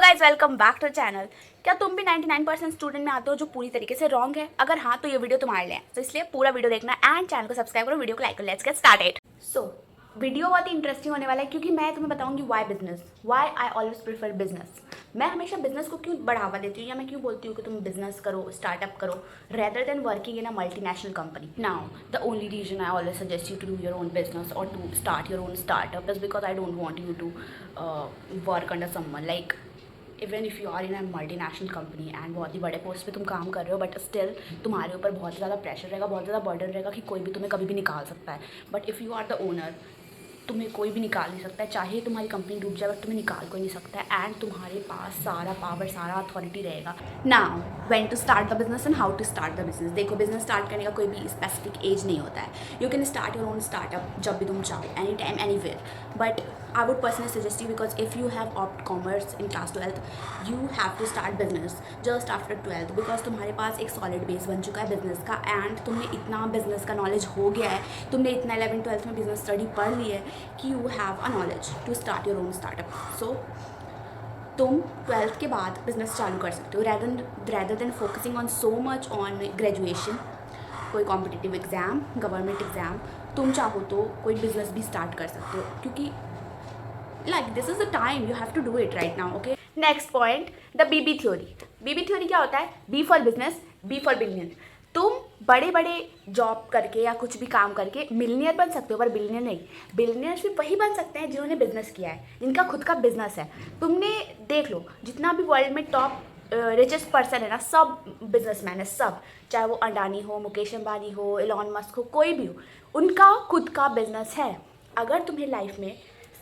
Guys welcome back to channel. क्या तुम भी 99% स्टूडेंट में आते हो जो पूरी तरीके से रॉन्ग है? अगर हाँ तो ये वीडियो तुम्हारे लिए है, तो इसलिए पूरा वीडियो देखना एंड चैनल को सब्सक्राइब करो, वीडियो को लाइक करो। Let's get started. वीडियो बहुत ही इंटरेस्टिंग होने वाला है क्योंकि मैं तुम्हें बताऊंगी why I always prefer business. मैं हमेशा बिजनेस को क्यों बढ़ावा देती हूँ या मैं क्यों बोलती हूँ कि तुम बिजनेस करो, स्टार्टअप करो rather than working in a multinational company. Now the only reason I always suggest you to do your own business और to start your own startup is because I don't want you to work under someone like even if you are in a multinational company and बहुत ही बड़े post पे तुम काम कर रहे हो बट स्टिल तुम्हारे ऊपर बहुत ज़्यादा प्रेशर रहेगा, बहुत ज़्यादा बर्डन रहेगा कि कोई भी तुम्हें कभी भी निकाल सकता है। But if you are the owner, तुम्हें कोई भी निकाल नहीं सकता है, चाहे तुम्हारी कंपनी डूब जाए बट तुम्हें निकाल कोई नहीं सकता है एंड तुम्हारे पास सारा पावर, सारा अथॉरिटी रहेगा। Now when to start the business and how to start the business. देखो, बिजनेस स्टार्ट करने का कोई भी स्पेसिफिक एज नहीं होता है। You can start your own startup जब भी तुम चाहो, any time anywhere. But I would personally suggest you because if you have opt commerce in class 12th you have to start business just after 12th because तुम्हारे पास एक solid base बन चुका है बिजनेस का and तुम्हें इतना business का नॉलेज हो गया है, तुमने इतना 11th-12th में बिजनेस स्टडी पढ़ ली है कि you have a knowledge to start your own startup. So तुम 12th के बाद बिजनेस चालू कर सकते हो rather than focusing on so much on graduation, कोई कॉम्पिटिटिव एग्ज़ाम, गवर्नमेंट एग्ज़ाम। तुम चाहो तो कोई बिजनेस भी स्टार्ट कर सकते हो क्योंकि like this is the time you have to do it right now. Okay, next point, the BB theory. BB theory क्या होता है? B for business, B for billion. तुम बड़े बड़े जॉब करके या कुछ भी काम करके मिलियनियर बन सकते हो पर बिलियनियर नहीं। बिलियनियर सिर्फ वही बन सकते हैं जिन्होंने बिजनेस किया है, जिनका खुद का बिजनेस है। तुमने देख लो जितना भी वर्ल्ड में टॉप रिचेस्ट पर्सन है ना, सब बिजनेसमैन है, सब, चाहे वो अडानी हो, मुकेश अंबानी हो, एलॉन मस्क हो, कोई भी हो, उनका खुद का बिजनेस है। अगर तुम्हें लाइफ में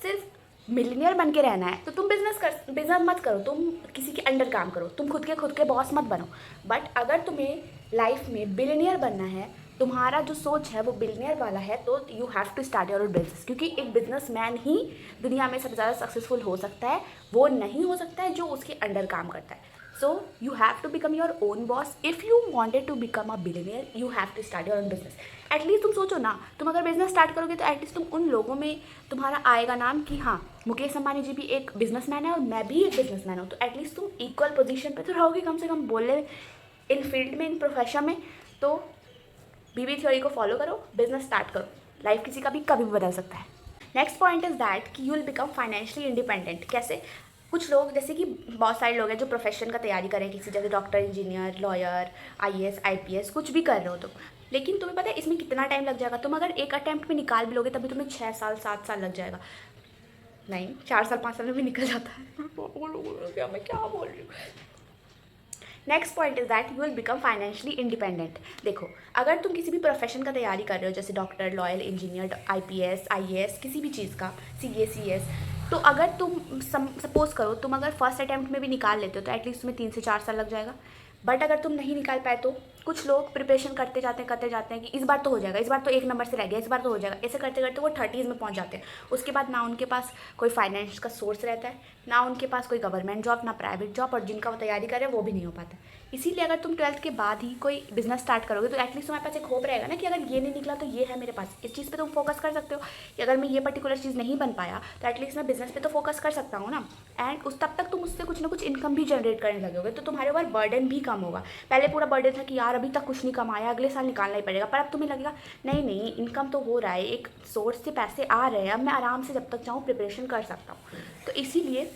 सिर्फ मिलियनियर बन के रहना है तो तुम बिजनेस मत करो, तुम किसी के अंडर काम करो, तुम खुद के बॉस मत बनो। बट अगर तुम्हें लाइफ में बिलियनियर बनना है, तुम्हारा जो सोच है वो बिलियनियर वाला है, तो you have to start your business क्योंकि एक बिजनेसमैन ही दुनिया में सबसे ज़्यादा सक्सेसफुल हो सकता है। वो नहीं हो सकता है जो उसके अंडर काम करता है। So you have to become your own boss. If you wanted to become a billionaire, you have to start your own business. At least तुम सोचो ना, तुम अगर बिजनेस स्टार्ट करोगे तो एटलीस्ट तुम उन लोगों में तुम्हारा आएगा नाम कि हाँ, मुकेश अंबानी जी भी एक बिजनेसमैन है और मैं भी एक बिजनेसमैन हूँ। तो एटलीस्ट तुम इक्वल पोजीशन पे तो रहोगे कम से कम, बोले इन फील्ड में, इन प्रोफेशन में। तो बीबी थ्योरी को फॉलो करो, बिजनेस स्टार्ट करो, लाइफ किसी का भी कभी भी बदल सकता है। नेक्स्ट पॉइंट इज़ दैट कि you will become financially independent. कैसे? कुछ लोग, जैसे कि बहुत सारे लोग हैं जो प्रोफेशन का तैयारी करें, किसी जगह doctor, engineer, lawyer, IAS, IPS कुछ भी कर रहे हो तुम, लेकिन तुम्हें पता है इसमें कितना टाइम लग जाएगा? तुम अगर एक अटैम्प्ट में निकाल भी लोगे तभी तुम्हें 6 साल 7 साल लग जाएगा। नहीं, 4 साल 5 साल में भी निकल जाता है। मैं क्या बोल रही हूँ। Next point is that you will become financially independent. देखो, अगर तुम किसी भी प्रोफेशन का तैयारी कर रहे हो, जैसे doctor, lawyer, engineer, IPS, IAS, किसी भी चीज़ का, CA, CS, तो अगर तुम सपोज करो तुम अगर फर्स्ट अटैम्प्ट में भी निकाल लेते हो तो एटलीस्ट तुम्हें 3 से 4 साल लग जाएगा। बट अगर तुम नहीं निकाल पाए तो कुछ लोग प्रिपरेशन करते जाते हैं कि इस बार तो हो जाएगा, इस बार तो 1 नंबर से रह गया, इस बार तो हो जाएगा, ऐसे करते करते वो 30s में पहुंच जाते हैं। उसके बाद ना उनके पास कोई फाइनेंस का सोर्स रहता है, ना उनके पास कोई गवर्नमेंट जॉब, ना प्राइवेट जॉब, और जिनका वो तैयारी कर रहे हैं वो भी नहीं हो पाता। इसीलिए अगर तुम 12th के बाद ही कोई बिजनेस स्टार्ट करोगे तो एटलीस्ट तुम्हारे पास एक होप रहेगा ना कि अगर ये नहीं निकला तो ये है मेरे पास, इस चीज़ पे तुम फोकस कर सकते हो कि अगर मैं ये पर्टिकुलर चीज़ नहीं बन पाया तो एटलीस्ट मैं बिजनेस पे तो फोकस कर सकता हूँ ना। एंड उस तब तक तुम उससे कुछ ना कुछ इनकम भी जनरेट करने लगोगे तो तुम्हारे ऊपर बर्डन भी कम होगा। पहले पूरा बर्डन था कि यार अभी तक कुछ नहीं कमाया, अगले साल निकालना ही पड़ेगा, पर अब तुम्हें लगेगा नहीं नहीं, इनकम तो हो रहा है, एक सोर्स से पैसे आ रहे हैं, अब मैं आराम से जब तक चाहूँ प्रिपरेशन कर सकता हूँ। तो इसीलिए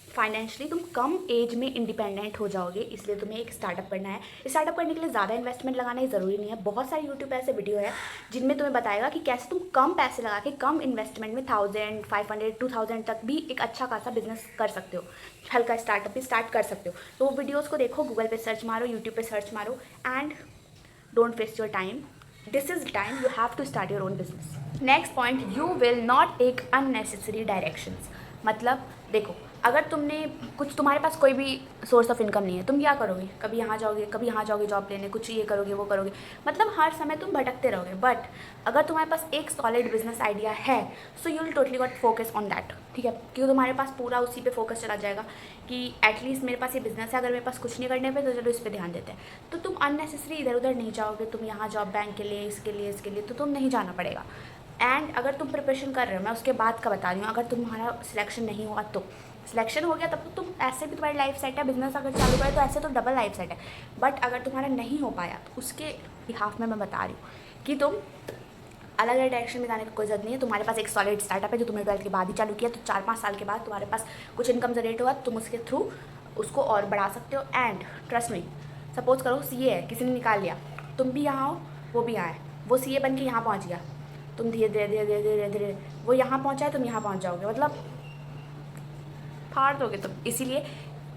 फाइनेंशियली तुम कम एज में इंडिपेंडेंट हो जाओगे, इसलिए तुम्हें एक स्टार्टअप करना है। स्टार्टअप करने के लिए ज़्यादा इन्वेस्टमेंट लगाना ही ज़रूरी नहीं है। बहुत सारे यूट्यूब पे ऐसे वीडियो है जिनमें तुम्हें बताएगा कि कैसे तुम कम पैसे लगा के, कम इन्वेस्टमेंट में 1000, 500, 2000 तक भी एक अच्छा खासा बिजनेस कर सकते हो, हल्का स्टार्टअप भी स्टार्ट कर सकते हो। तो वो वीडियोज़ को देखो, गूगल पे सर्च मारो, यूट्यूब पे सर्च मारो, and don't waste your time. This is time you have to start your own business. Next point, you will not take unnecessary directions. मतलब देखो, अगर तुमने कुछ, तुम्हारे पास कोई भी सोर्स ऑफ इनकम नहीं है, तुम क्या करोगे? कभी यहाँ जाओगे, कभी यहाँ जाओगे जॉब लेने, कुछ ये करोगे वो करोगे, मतलब हर समय तुम भटकते रहोगे। बट अगर तुम्हारे पास एक सॉलिड बिजनेस आइडिया है so you will totally got focus on that, ठीक है? क्योंकि तुम्हारे पास पूरा उसी पे फोकस चला जाएगा कि एटलीस्ट मेरे पास ये बिजनेस है, अगर मेरे पास कुछ नहीं करने पे तो चलो इस पर ध्यान देते हैं। तो तुम अननेसेसरी इधर उधर नहीं जाओगे, तुम यहाँ जॉब बैंक के लिए, इसके लिए तो तुम नहीं जाना पड़ेगा। एंड अगर तुम प्रिपरेशन कर रहे हो, मैं उसके बाद का बता रही हूँ, अगर तुम्हारा सिलेक्शन नहीं हुआ तो सिलेक्शन हो गया तब तो तुम ऐसे भी तुम्हारी लाइफ सेट है, बिजनेस अगर चालू करे तो ऐसे तो डबल लाइफ सेट है। बट अगर तुम्हारा नहीं हो पाया तो उसके बिहाफ में मैं बता रही हूँ कि तुम अलग अलग डायरेक्शन में जाने की कोई जरूरत नहीं है। तुम्हारे पास एक सॉलिड स्टार्टअप है जो तुमने 12th के बाद ही चालू किया, तो 4-5 साल के बाद तुम्हारे पास कुछ इनकम जनरेट हुआ, तुम उसके थ्रू उसको और बढ़ा सकते हो। एंड ट्रस्ट मी, सपोज करो सीए है, किसी ने निकाल लिया, तुम भी यहाँ हो, वो भी यहाँ है, वो सीए बन के यहाँ पहुँच गया, तुम धीरे धीरे धीरे धीरे धीरे धीरे वो यहाँ पहुँचा है, तुम यहाँ पहुँच जाओगे, मतलब फाड़ दोगे तुम। इसीलिए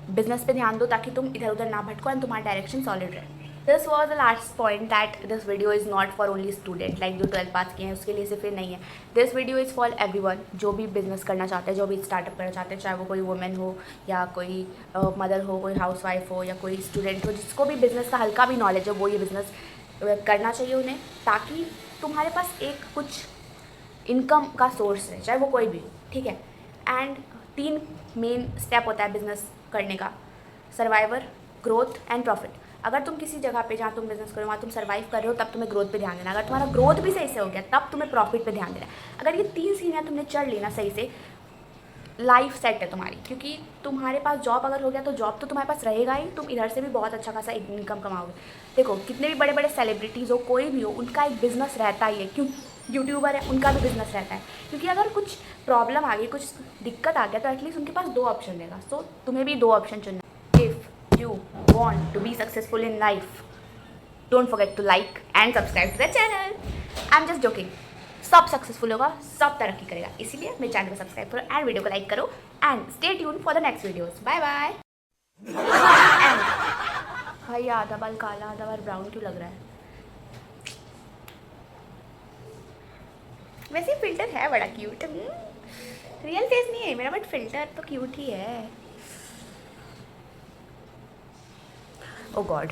बिजनेस पे ध्यान दो ताकि तुम इधर उधर ना भटको एंड तुम्हारा डायरेक्शन सॉलिड रहे। This was the last point that this video is not for only student, like जो 12th पास किए हैं उसके लिए सिर्फ ये नहीं है। This video is for everyone जो भी बिजनेस करना चाहते हैं, जो भी स्टार्टअप करना चाहते हैं, चाहे वो कोई वुमेन हो या कोई मदर हो, कोई हाउसवाइफ हो या कोई स्टूडेंट हो, जिसको भी बिज़नेस का हल्का भी नॉलेज है वो ये बिज़नेस करना चाहिए उन्हें, ताकि तुम्हारे पास एक कुछ इनकम का सोर्स है, चाहे वो कोई भी हो, ठीक है। एंड 3 मेन स्टेप होता है बिजनेस करने का: सर्वाइवर, ग्रोथ एंड प्रॉफिट। अगर तुम किसी जगह पे जहाँ तुम बिजनेस करो वहाँ तुम सर्वाइव कर रहे हो तब तुम्हें ग्रोथ पे ध्यान देना, अगर तुम्हारा ग्रोथ भी सही से हो गया तब तुम्हें प्रॉफिट पे ध्यान देना। अगर ये 3 सीढ़ियाँ तुमने चढ़ ली ना सही से, लाइफ सेट है तुम्हारी। क्योंकि तुम्हारे पास जॉब अगर हो गया तो जॉब तो तुम्हारे पास रहेगा ही, तुम इधर से भी बहुत अच्छा खासा इनकम कमाओगे। देखो कितने भी बड़े बड़े सेलिब्रिटीज़ हो, कोई भी हो, उनका एक बिज़नेस रहता ही है। क्यों? यूट्यूबर है, उनका भी बिज़नेस रहता है। क्योंकि अगर कुछ प्रॉब्लम आ गई, कुछ दिक्कत आ गया, तो एटलीस्ट उनके पास 2 ऑप्शन रहेगा। सो तुम्हें भी 2 ऑप्शन चुनना। If you want to be successful in life, don't forget to like and subscribe to the channel. I am just joking, सब सक्सेसफुल होगा, सब तरक्की करेगा, इसीलिए मेरे चैनल को सब्सक्राइब करो एंड वीडियो को लाइक करो and stay tune for the next videos. Bye bye. And भाई आधा बाल काला आधा बाल ब्राउन क्यों लग रहा है? वैसे फिल्टर है बड़ा क्यूट, रियल फेस नहीं है मेरा, बट फिल्टर तो क्यूट ही है। ओ गॉड।